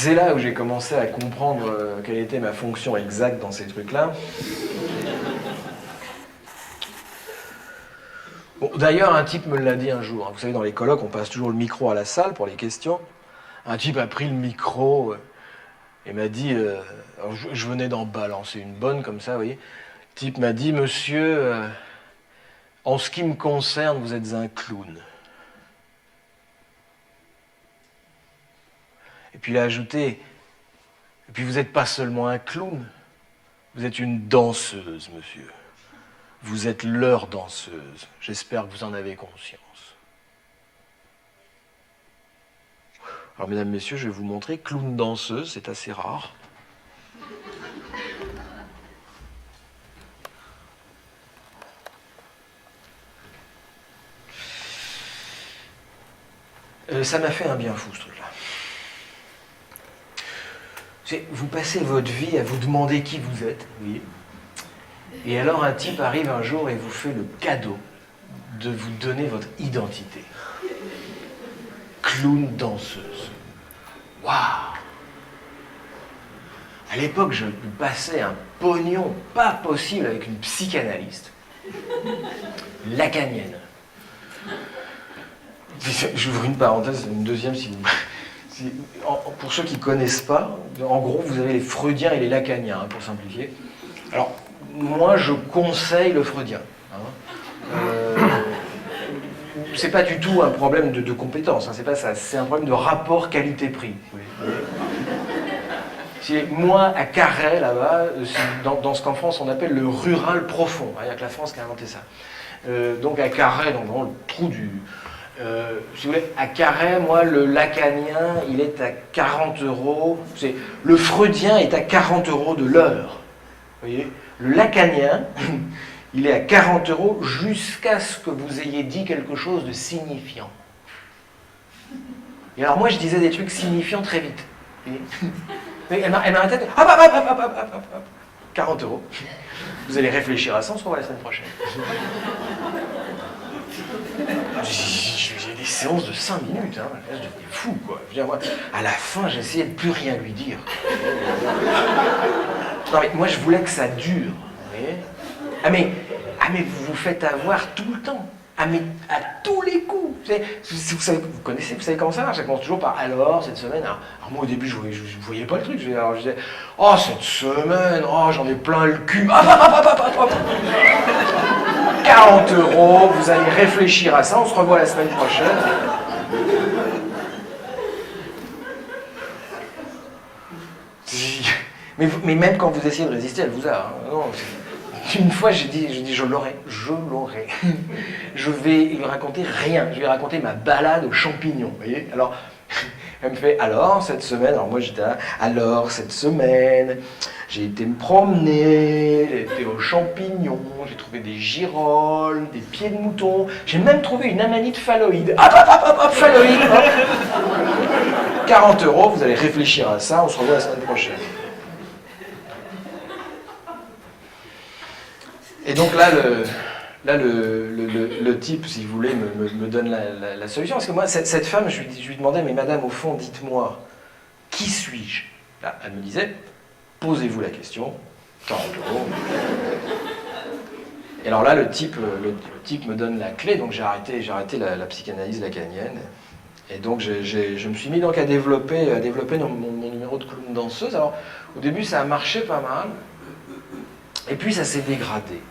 C'est là où j'ai commencé à comprendre quelle était ma fonction exacte dans ces trucs-là. Bon, d'ailleurs, un type me l'a dit un jour. Vous savez, dans les colloques, on passe toujours le micro à la salle pour les questions. Un type a pris le micro et m'a dit... alors je venais d'en balancer une bonne comme ça, vous voyez. Le type m'a dit, monsieur, en ce qui me concerne, vous êtes un clown. Et puis il a ajouté, et puis vous n'êtes pas seulement un clown, vous êtes une danseuse, monsieur. Vous êtes leur danseuse. J'espère que vous en avez conscience. Alors, mesdames, messieurs, je vais vous montrer. Clown danseuse, c'est assez rare. Ça m'a fait un bien fou, ce truc-là. Vous passez votre vie à vous demander qui vous êtes, vous voyez. Et alors un type arrive un jour et vous fait le cadeau de vous donner votre identité. Clown danseuse. Waouh! À l'époque, je passais un pognon pas possible avec une psychanalyste lacanienne. J'ouvre une parenthèse, une deuxième si vous... Pour ceux qui ne connaissent pas, en gros, vous avez les freudiens et les lacaniens, hein, pour simplifier. Alors, moi, je conseille le freudien. Hein. C'est pas du tout un problème de compétence, hein, c'est pas ça, c'est un problème de rapport qualité-prix. Oui. Moi, à Carhaix, là-bas, dans ce qu'en France on appelle le rural profond, il n'y a que la France qui a inventé ça. Donc à Carhaix, dans le trou du... si vous voulez, à Carhaix, moi, le lacanien, il est à 40 €. Le freudien est à 40 € de l'heure. Vous voyez, le lacanien, il est à 40 € jusqu'à ce que vous ayez dit quelque chose de signifiant. Et alors moi, je disais des trucs signifiants très vite. Mais elle m'a arrêté. 40 €. Vous allez réfléchir à ça, on se revoit la semaine prochaine. J'ai des séances de 5 minutes, hein. Là, je devenais fou, quoi. Je veux dire, moi, à la fin, j'essayais de plus rien lui dire. Non, mais moi, je voulais que ça dure. Vous voyez ? Mais vous vous faites avoir tout le temps. À tous les coups. Vous savez comment ça marche? Ça commence toujours par alors, cette semaine. Alors moi, au début, je voyais pas le truc. Alors je disais, oh, cette semaine, oh, j'en ai plein le cul. 40 €, vous allez réfléchir à ça, on se revoit la semaine prochaine. Mais même quand vous essayez de résister, elle vous a. Hein. Non, une fois, j'ai dit, je l'aurai. Je vais lui raconter rien. Je vais lui raconter ma balade aux champignons. Vous voyez? Alors, elle me fait, alors, cette semaine, alors moi j'étais là, alors, cette semaine, j'ai été me promener, j'ai été aux champignons, j'ai trouvé des girolles, des pieds de mouton, j'ai même trouvé une amanite phalloïde. Hop, phalloïde, hop. 40 €, vous allez réfléchir à ça, on se revoit la semaine prochaine. Et donc là, le type, si vous voulez, me donne la solution. Parce que moi, cette femme, je lui demandais, mais madame, au fond, dites-moi, qui suis-je? Là, elle me disait, posez-vous la question, 40 €. Et alors là, le type me donne la clé, donc j'ai arrêté la psychanalyse lacanienne. Et donc je me suis mis donc à développer mon numéro de clown danseuse. Alors au début, ça a marché pas mal, et puis ça s'est dégradé.